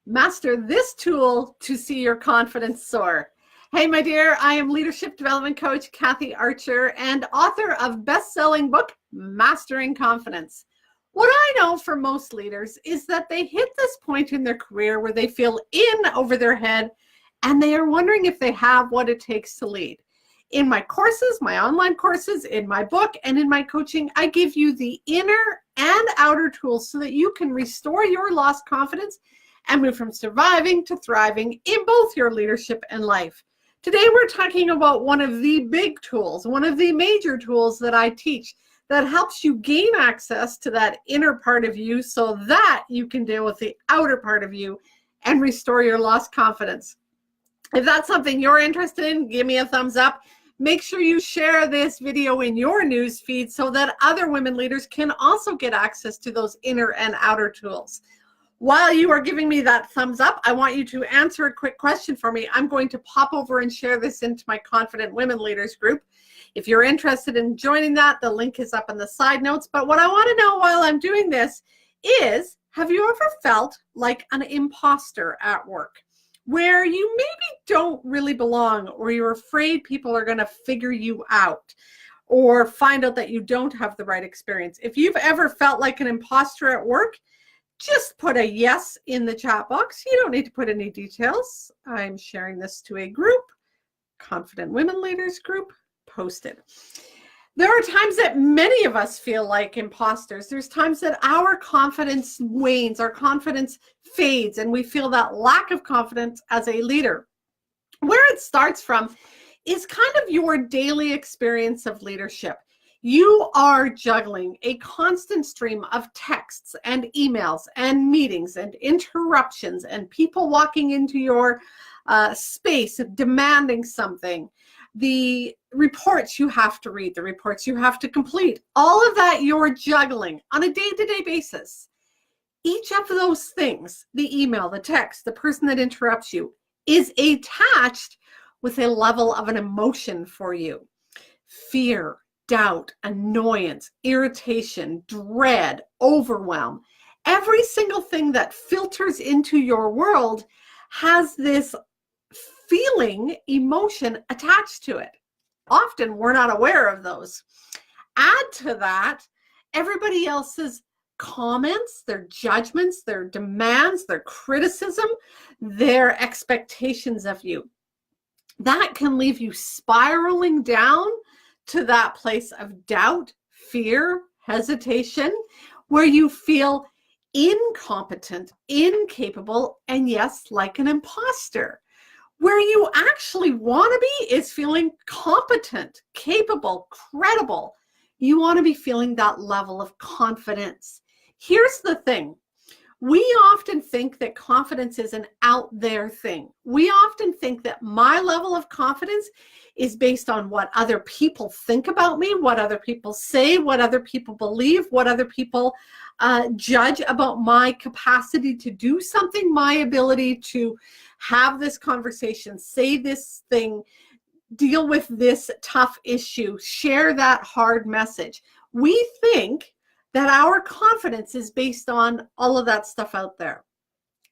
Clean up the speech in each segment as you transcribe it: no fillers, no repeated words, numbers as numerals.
Master this tool to see your confidence soar. Hey, my dear, I am leadership development coach Kathy Archer and author of best-selling book, Mastering Confidence. What I know for most leaders is that they hit this point in their career where they feel in over their head and they are wondering if they have what it takes to lead. In my courses, my online courses, in my book, and in my coaching, I give you the inner and outer tools so that you can restore your lost confidence and move from surviving to thriving in both your leadership and life. Today, we're talking about one of the big tools, one of the major tools that I teach that helps you gain access to that inner part of you so that you can deal with the outer part of you and restore your lost confidence. If that's something you're interested in, give me a thumbs up. Make sure you share this video in your news feed so that other women leaders can also get access to those inner and outer tools. While you are giving me that thumbs up, I want you to answer a quick question for me. I'm going to pop over and share this into my Confident Women Leaders group. If you're interested in joining that, the link is up in the side notes. But what I want to know while I'm doing this is, have you ever felt like an imposter at work, where you maybe don't really belong, or you're afraid people are going to figure you out or find out that you don't have the right experience? If you've ever felt like an imposter at work, just put a yes in the chat box. You don't need to put any details. I'm sharing this to a group, Confident Women Leaders group, posted. There are times that many of us feel like imposters. There's times that our confidence wanes, our confidence fades, and we feel that lack of confidence as a leader. Where it starts from is kind of your daily experience of leadership. You are juggling a constant stream of texts and emails and meetings and interruptions and people walking into your space demanding something. The reports you have to read, the reports you have to complete, all of that you're juggling on a day-to-day basis. Each of those things, the email, the text, the person that interrupts you, is attached with a level of an emotion for you. Fear, doubt, annoyance, irritation, dread, overwhelm. Every single thing that filters into your world has this feeling, emotion attached to it. Often we're not aware of those. Add to that everybody else's comments, their judgments, their demands, their criticism, their expectations of you. That can leave you spiraling down to that place of doubt, fear, hesitation, where you feel incompetent, incapable, and yes, like an imposter. Where you actually want to be is feeling competent, capable, credible. You want to be feeling that level of confidence. Here's the thing. We often think that confidence is an out there thing. We often think that my level of confidence is based on what other people think about me, what other people say, what other people believe, what other people judge about my capacity to do something, my ability to have this conversation, say this thing, deal with this tough issue, share that hard message. We think that our confidence is based on all of that stuff out there.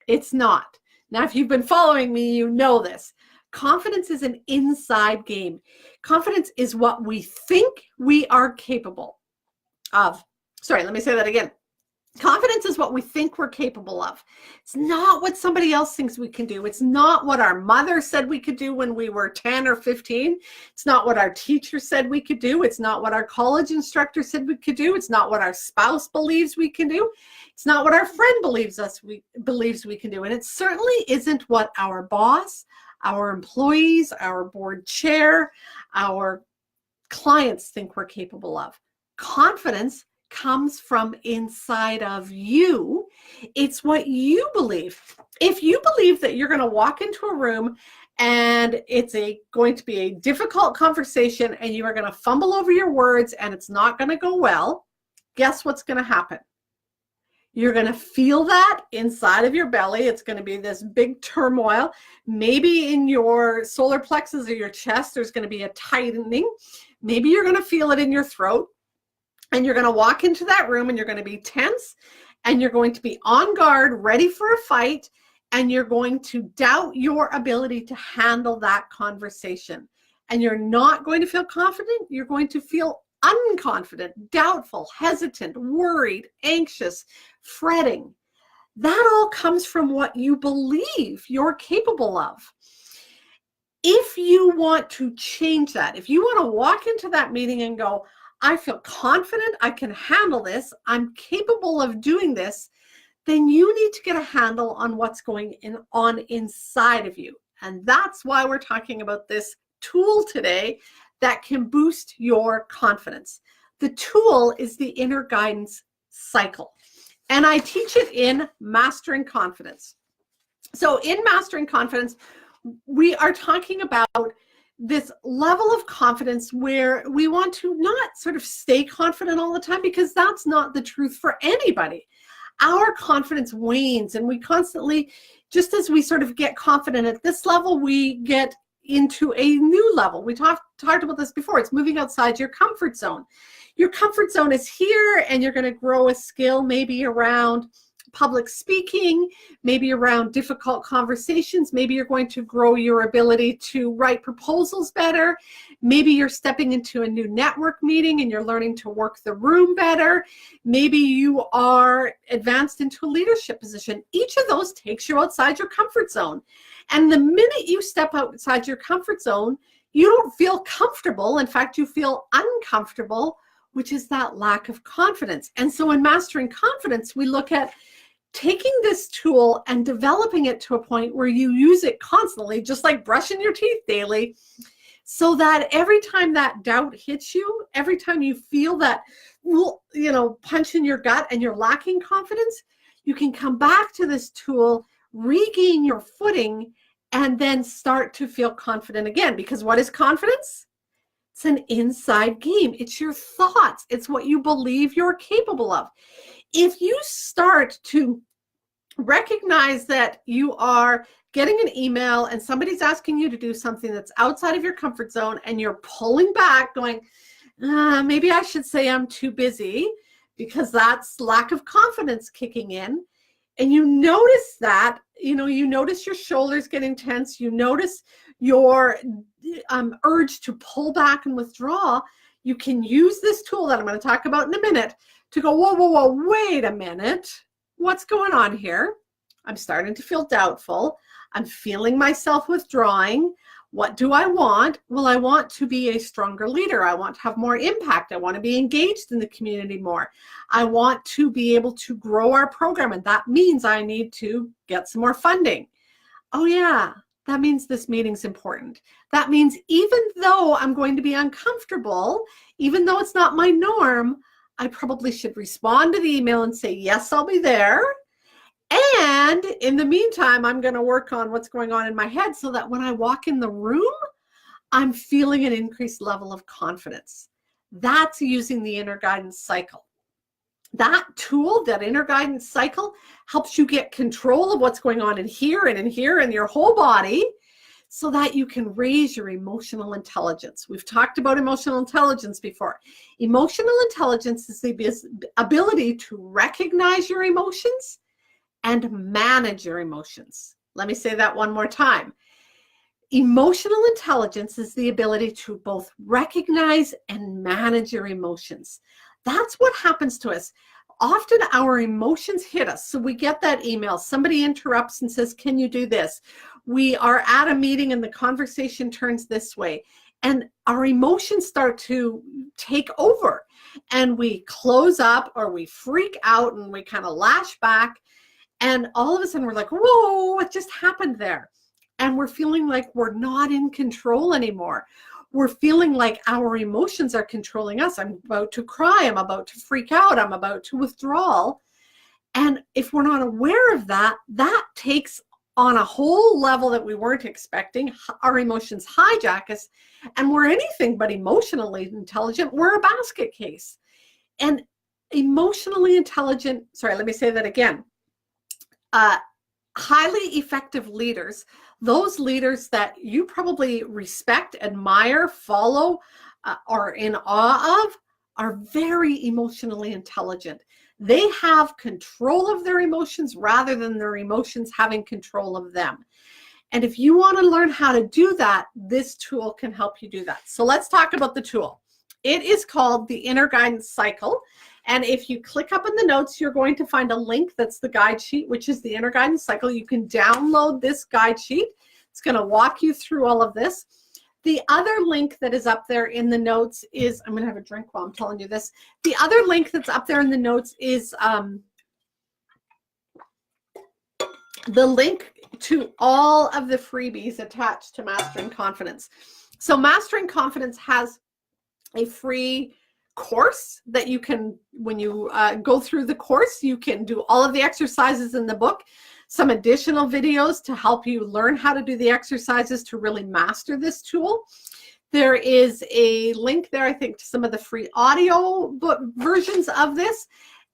It's not. Now, if you've been following me, you know this. Confidence is an inside game. Confidence is what we think we are capable of. Sorry, let me say that again. Confidence is what we think we're capable of. It's not what somebody else thinks we can do. It's not what our mother said we could do when we were 10 or 15. It's not what our teacher said we could do. It's not what our college instructor said we could do. It's not what our spouse believes we can do. It's not what our friend believes we can do. And it certainly isn't what our boss, our employees, our board chair, our clients think we're capable of. Confidence comes from inside of you. It's what you believe. If you believe that you're going to walk into a room and it's going to be a difficult conversation and you are going to fumble over your words and it's not going to go well, guess what's going to happen? You're going to feel that inside of your belly. It's going to be this big turmoil. Maybe in your solar plexus or your chest, there's going to be a tightening. Maybe you're going to feel it in your throat. And you're going to walk into that room and you're going to be tense and you're going to be on guard, ready for a fight. and you're going to doubt your ability to handle that conversation. And you're not going to feel confident. You're going to feel unconfident, doubtful, hesitant, worried, anxious, fretting. That all comes from what you believe you're capable of. If you want to change that, if you want to walk into that meeting and go, I feel confident, I can handle this, I'm capable of doing this, then you need to get a handle on what's going on inside of you. And that's why we're talking about this tool today that can boost your confidence. The tool is the inner guidance cycle. And I teach it in Mastering Confidence. So in Mastering Confidence, we are talking about this level of confidence where we want to not sort of stay confident all the time, because that's not the truth for anybody. Our confidence wanes, and we constantly, just as we sort of get confident at this level, we get into a new level. We talked about this before. It's moving outside your comfort zone. Your comfort zone is here, and you're going to grow a skill maybe around public speaking, maybe around difficult conversations. Maybe you're going to grow your ability to write proposals better. Maybe you're stepping into a new network meeting and you're learning to work the room better. Maybe you are advanced into a leadership position. Each of those takes you outside your comfort zone. And the minute you step outside your comfort zone, you don't feel comfortable. In fact, you feel uncomfortable, which is that lack of confidence. And so in Mastering Confidence, we look at taking this tool and developing it to a point where you use it constantly, just like brushing your teeth daily, so that every time that doubt hits you, every time you feel that, punch in your gut and you're lacking confidence, you can come back to this tool, regain your footing, and then start to feel confident again. Because what is confidence? It's an inside game. It's your thoughts. It's what you believe you're capable of. If you start to recognize that you are getting an email and somebody's asking you to do something that's outside of your comfort zone, and you're pulling back going, maybe I should say I'm too busy, because that's lack of confidence kicking in. And you notice that, you notice your shoulders getting tense, you notice your urge to pull back and withdraw. You can use this tool that I'm going to talk about in a minute to go, whoa, wait a minute. What's going on here? I'm starting to feel doubtful. I'm feeling myself withdrawing. What do I want? Well, I want to be a stronger leader. I want to have more impact. I want to be engaged in the community more. I want to be able to grow our program, and that means I need to get some more funding. Oh yeah, that means this meeting's important. That means even though I'm going to be uncomfortable, even though it's not my norm, I probably should respond to the email and say, yes, I'll be there. And in the meantime, I'm going to work on what's going on in my head so that when I walk in the room, I'm feeling an increased level of confidence. That's using the inner guidance cycle. That tool, that inner guidance cycle, helps you get control of what's going on in here and in here and your whole body, so that you can raise your emotional intelligence. We've talked about emotional intelligence before. Emotional intelligence is the ability to recognize your emotions and manage your emotions. Let me say that one more time. Emotional intelligence is the ability to both recognize and manage your emotions. That's what happens to us. Often our emotions hit us. So we get that email, somebody interrupts and says, can you do this? We are at a meeting and the conversation turns this way, and our emotions start to take over, and we close up or we freak out and we kind of lash back, and all of a sudden we're like, whoa, what just happened there? And we're feeling like we're not in control anymore. We're feeling like our emotions are controlling us. I'm about to cry. I'm about to freak out. I'm about to withdraw. And if we're not aware of that, that takes on a whole level that we weren't expecting. Our emotions hijack us, and we're anything but emotionally intelligent. We're a basket case. And emotionally intelligent, let me say that again. Highly effective leaders, those leaders that you probably respect, admire, follow, are in awe of, are very emotionally intelligent. They have control of their emotions rather than their emotions having control of them. And if you want to learn how to do that, this tool can help you do that. So let's talk about the tool. It is called the Inner Guidance Cycle. And if you click up in the notes, you're going to find a link that's the guide sheet, which is the Inner Guidance Cycle. You can download this guide sheet. It's going to walk you through all of this. The other link that is up there in the notes is, I'm going to have a drink while I'm telling you this. The other link that's up there in the notes is the link to all of the freebies attached to Mastering Confidence. So Mastering Confidence has a free course that you can, when you go through the course, you can do all of the exercises in the book, some additional videos to help you learn how to do the exercises to really master this tool. There is a link there, I think, to some of the free audio book versions of this.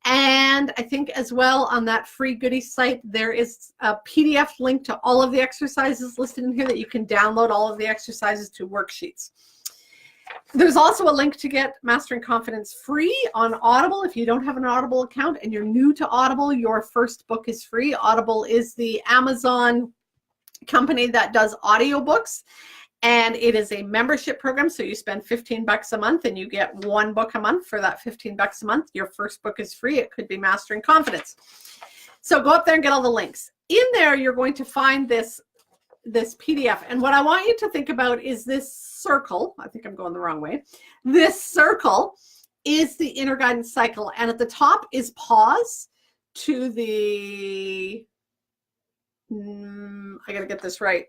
And I think as well on that free goodie site, there is a PDF link to all of the exercises listed in here that you can download all of the exercises to worksheets. There's also a link to get Mastering Confidence free on Audible. If you don't have an Audible account and you're new to Audible, your first book is free. Audible is the Amazon company that does audiobooks. And it is a membership program, so you spend $15 a month and you get one book a month for that $15 a month. Your first book is free. It could be Mastering Confidence. So go up there and get all the links. In there, you're going to find this PDF. And what I want you to think about is this circle. I think I'm going the wrong way. This circle is the Inner Guidance Cycle. And at the top is pause to the, I got to get this right.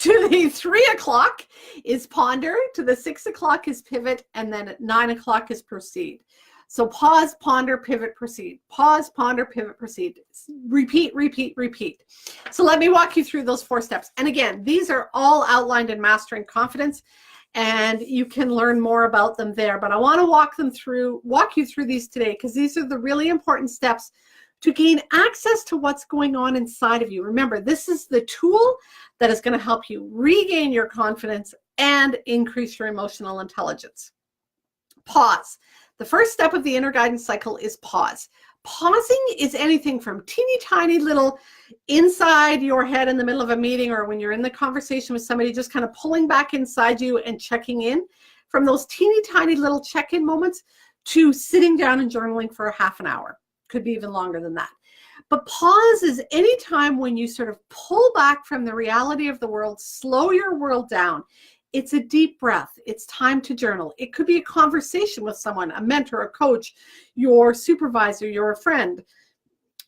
To the 3 o'clock is ponder, to the 6 o'clock is pivot, and then at 9 o'clock is proceed. So pause, ponder, pivot, proceed. Pause, ponder, pivot, proceed. Repeat, repeat, repeat. So let me walk you through those 4 steps. And again, these are all outlined in Mastering Confidence, and you can learn more about them there. But I want to walk you through these today because these are the really important steps to gain access to what's going on inside of you. Remember, this is the tool that is going to help you regain your confidence and increase your emotional intelligence. Pause. The first step of the Inner Guidance Cycle is pause. Pausing is anything from teeny tiny little inside your head in the middle of a meeting or when you're in the conversation with somebody, just kind of pulling back inside you and checking in, from those teeny tiny little check-in moments to sitting down and journaling for a half an hour. Could be even longer than that. But pause is any time when you sort of pull back from the reality of the world, slow your world down. It's a deep breath. It's time to journal. It could be a conversation with someone, a mentor, a coach, your supervisor, your friend.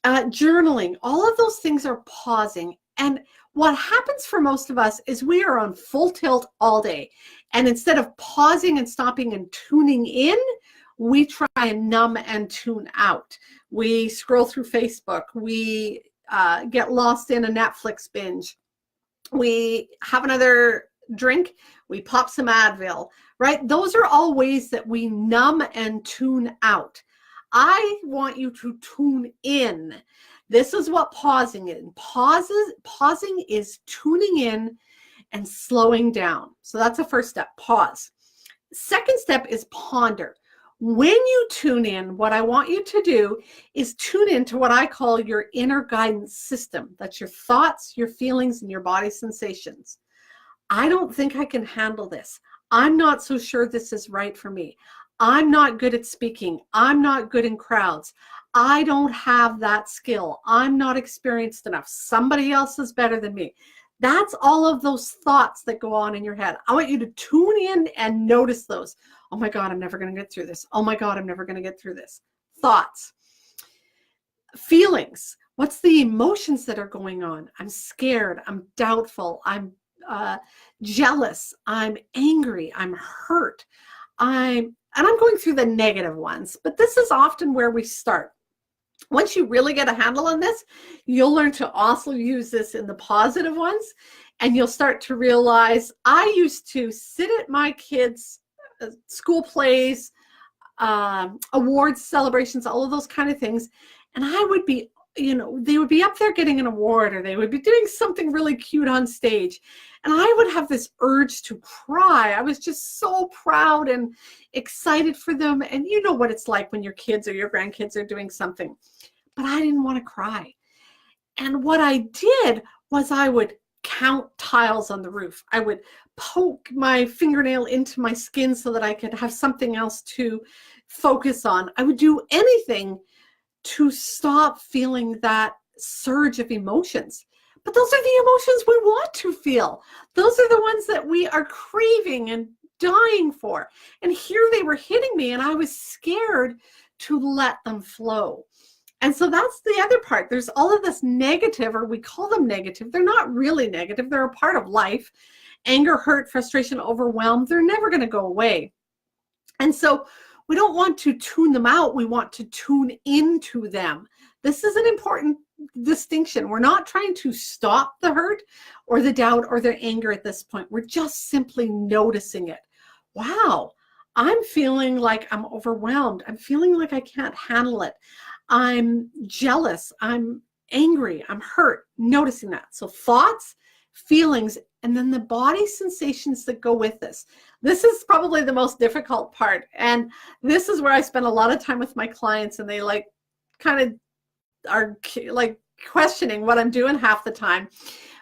Journaling, all of those things are pausing. And what happens for most of us is we are on full tilt all day. And instead of pausing and stopping and tuning in, we try and numb and tune out. We scroll through Facebook. We get lost in a Netflix binge. We have another drink. We pop some Advil, right? Those are all ways that we numb and tune out. I want you to tune in. This is what pausing is. Pausing is tuning in and slowing down. So that's the first step, pause. Second step is ponder. When you tune in, what I want you to do is tune into what I call your inner guidance system. That's your thoughts, your feelings, and your body sensations. I don't think I can handle this. I'm not so sure this is right for me. I'm not good at speaking. I'm not good in crowds. I don't have that skill. I'm not experienced enough. Somebody else is better than me. That's all of those thoughts that go on in your head. I want you to tune in and notice those. Oh my God, I'm never going to get through this. Oh my God, I'm never going to get through this. Thoughts. Feelings. What's the emotions that are going on? I'm scared. I'm doubtful. I'm jealous. I'm angry. I'm hurt. And I'm going through the negative ones, but this is often where we start. Once you really get a handle on this, you'll learn to also use this in the positive ones, and you'll start to realize I used to sit at my kids' school plays, awards celebrations, all of those kind of things, and I would be they would be up there getting an award, or they would be doing something really cute on stage. And I would have this urge to cry. I was just so proud and excited for them. And you know what it's like when your kids or your grandkids are doing something. But I didn't want to cry. And what I did was I would count tiles on the roof. I would poke my fingernail into my skin so that I could have something else to focus on. I would do anything to stop feeling that surge of emotions. But those are the emotions we want to feel. Those are the ones that we are craving and dying for. And here they were hitting me, and I was scared to let them flow. And so that's the other part. There's all of this negative, or we call them negative. They're not really negative. They're a part of life. Anger, hurt, frustration, overwhelm, they're never going to go away. And so we don't want to tune them out. We want to tune into them. This is an important distinction. We're not trying to stop the hurt or the doubt or the anger at this point. We're just simply noticing it. Wow, I'm feeling like I'm overwhelmed. I'm feeling like I can't handle it. I'm jealous. I'm angry. I'm hurt. Noticing that. So thoughts, feelings, and then the body sensations that go with this. This is probably the most difficult part. And this is where I spend a lot of time with my clients, and they kind of are questioning what I'm doing half the time.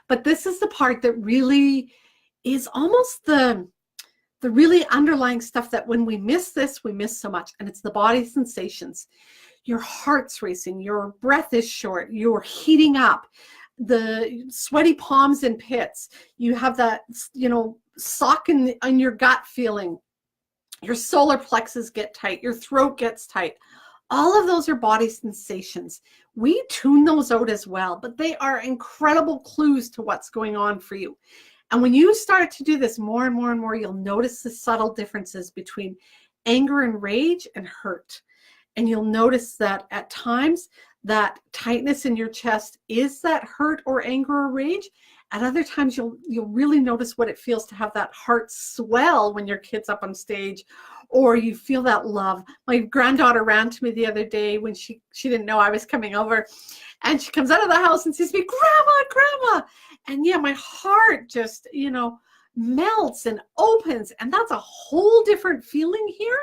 But this is the part that really is almost the really underlying stuff that when we miss this, we miss so much. And it's the body sensations. Your heart's racing, your breath is short, you're heating up, the sweaty palms and pits, you have that, sock in your gut feeling, your solar plexus get tight, your throat gets tight. All of those are body sensations. We tune those out as well, but they are incredible clues to what's going on for you. And when you start to do this more and more and more, you'll notice the subtle differences between anger and rage and hurt. And you'll notice that at times that tightness in your chest is that hurt or anger or rage. At other times, you'll really notice what it feels to have that heart swell when your kid's up on stage, or you feel that love. My granddaughter ran to me the other day when she didn't know I was coming over, and she comes out of the house and sees me, Grandma. And yeah, my heart just, melts and opens. And that's a whole different feeling here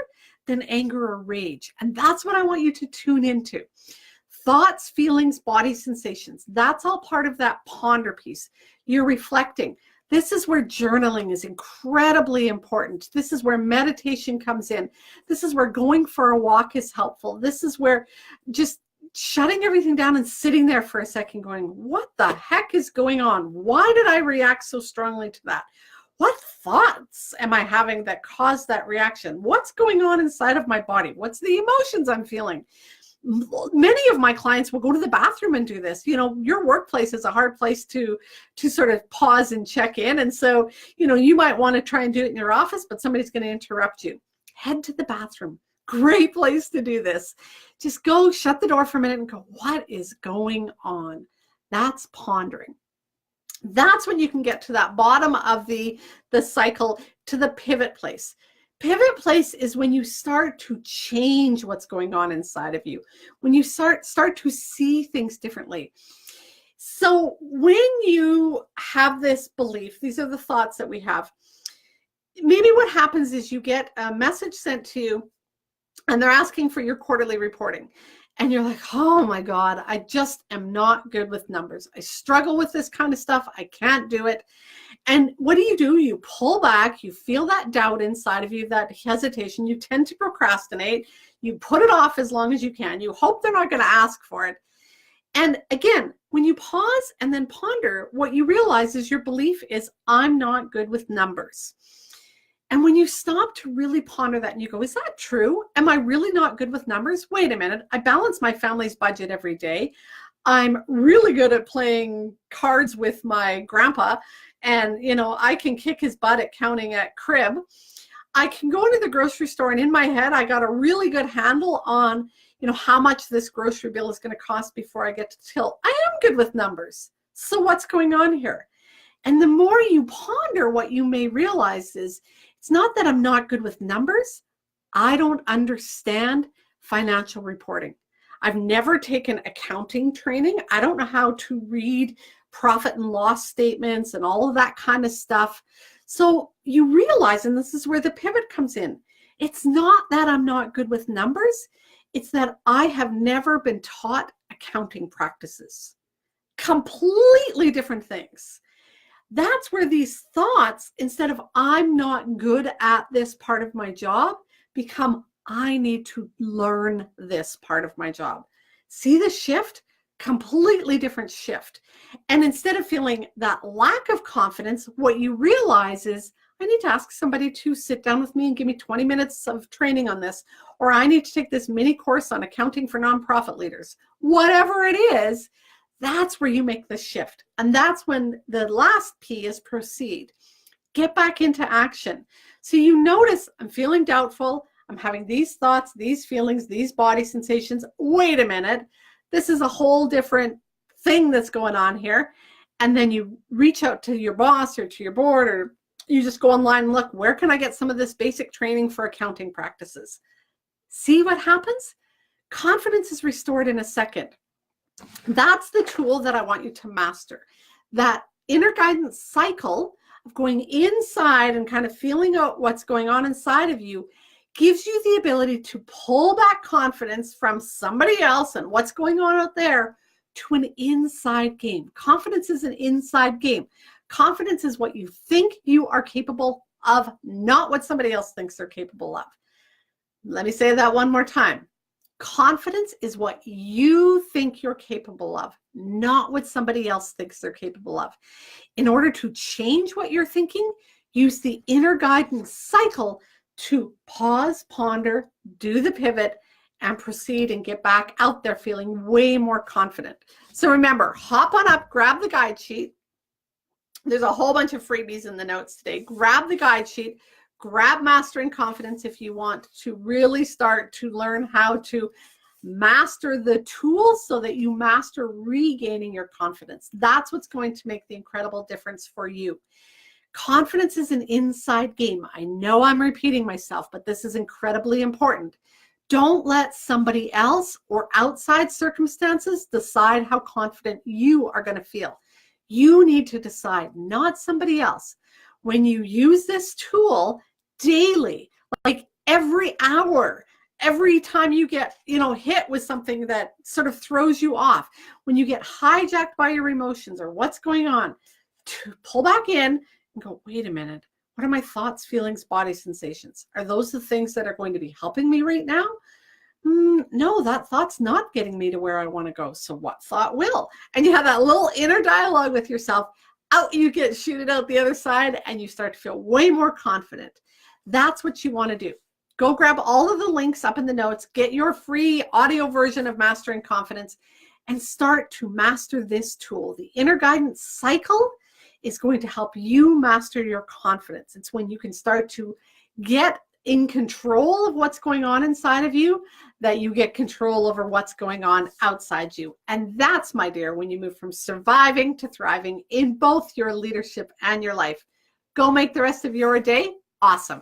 than anger or rage. And that's what I want you to tune into. Thoughts, feelings, body sensations. That's all part of that ponder piece. You're reflecting. This is where journaling is incredibly important. This is where meditation comes in. This is where going for a walk is helpful. This is where just shutting everything down and sitting there for a second going, what the heck is going on? Why did I react so strongly to that? What thoughts am I having that caused that reaction? What's going on inside of my body? What's the emotions I'm feeling? Many of my clients will go to the bathroom and do this. Your workplace is a hard place to sort of pause and check in. And so, you might want to try and do it in your office, but somebody's going to interrupt you. Head to the bathroom. Great place to do this. Just go shut the door for a minute and go, what is going on? That's pondering. That's when you can get to that bottom of the cycle, to the pivot place. Pivot place is when you start to change what's going on inside of you, when you start to see things differently. So when you have this belief, these are the thoughts that we have. Maybe what happens is you get a message sent to you, and they're asking for your quarterly reporting. And you're like, oh my God, I just am not good with numbers. I struggle with this kind of stuff. I can't do it. And what do? You pull back, you feel that doubt inside of you, that hesitation. You tend to procrastinate. You put it off as long as you can. You hope they're not going to ask for it. And again, when you pause and then ponder, what you realize is your belief is, I'm not good with numbers. And when you stop to really ponder that and you go, is that true? Am I really not good with numbers? Wait a minute. I balance my family's budget every day. I'm really good at playing cards with my grandpa. And, I can kick his butt at counting at crib. I can go into the grocery store, and in my head, I got a really good handle on, how much this grocery bill is going to cost before I get to till. I am good with numbers. So what's going on here? And the more you ponder, what you may realize is, it's not that I'm not good with numbers. I don't understand financial reporting. I've never taken accounting training. I don't know how to read profit and loss statements and all of that kind of stuff. So you realize, and this is where the pivot comes in, it's not that I'm not good with numbers. It's that I have never been taught accounting practices. Completely different things. That's where these thoughts, instead of I'm not good at this part of my job, become I need to learn this part of my job. See the shift? Completely different shift. And instead of feeling that lack of confidence, what you realize is I need to ask somebody to sit down with me and give me 20 minutes of training on this, or I need to take this mini course on accounting for nonprofit leaders. Whatever it is, that's where you make the shift. And that's when the last P is proceed. Get back into action. So you notice I'm feeling doubtful. I'm having these thoughts, these feelings, these body sensations. Wait a minute. This is a whole different thing that's going on here. And then you reach out to your boss or to your board, or you just go online and look, where can I get some of this basic training for accounting practices? See what happens? Confidence is restored in a second. That's the tool that I want you to master. That inner guidance cycle of going inside and kind of feeling out what's going on inside of you gives you the ability to pull back confidence from somebody else and what's going on out there to an inside game. Confidence is an inside game. Confidence is what you think you are capable of, not what somebody else thinks they're capable of. Let me say that one more time. Confidence is what you think you're capable of, not what somebody else thinks they're capable of. In order to change what you're thinking, use the inner guidance cycle to pause, ponder, do the pivot, and proceed and get back out there feeling way more confident. So remember, hop on up, grab the guide sheet. There's a whole bunch of freebies in the notes today. Grab the guide sheet, grab Mastering Confidence if you want to really start to learn how to master the tools so that you master regaining your confidence. That's what's going to make the incredible difference for you. Confidence is an inside game. I know I'm repeating myself, but this is incredibly important. Don't let somebody else or outside circumstances decide how confident you are going to feel. You need to decide, not somebody else. When you use this tool daily, like every hour, every time you get, hit with something that sort of throws you off, when you get hijacked by your emotions or what's going on, to pull back in and go, wait a minute, what are my thoughts, feelings, body sensations? Are those the things that are going to be helping me right now? No, that thought's not getting me to where I want to go. So what thought will? And you have that little inner dialogue with yourself. Out you get, shoot it out the other side, and you start to feel way more confident. That's what you want to do. Go grab all of the links up in the notes, get your free audio version of Mastering Confidence, and start to master this tool. The inner guidance cycle is going to help you master your confidence. It's when you can start to get in control of what's going on inside of you that you get control over what's going on outside you. And that's, my dear, when you move from surviving to thriving in both your leadership and your life. Go make the rest of your day awesome.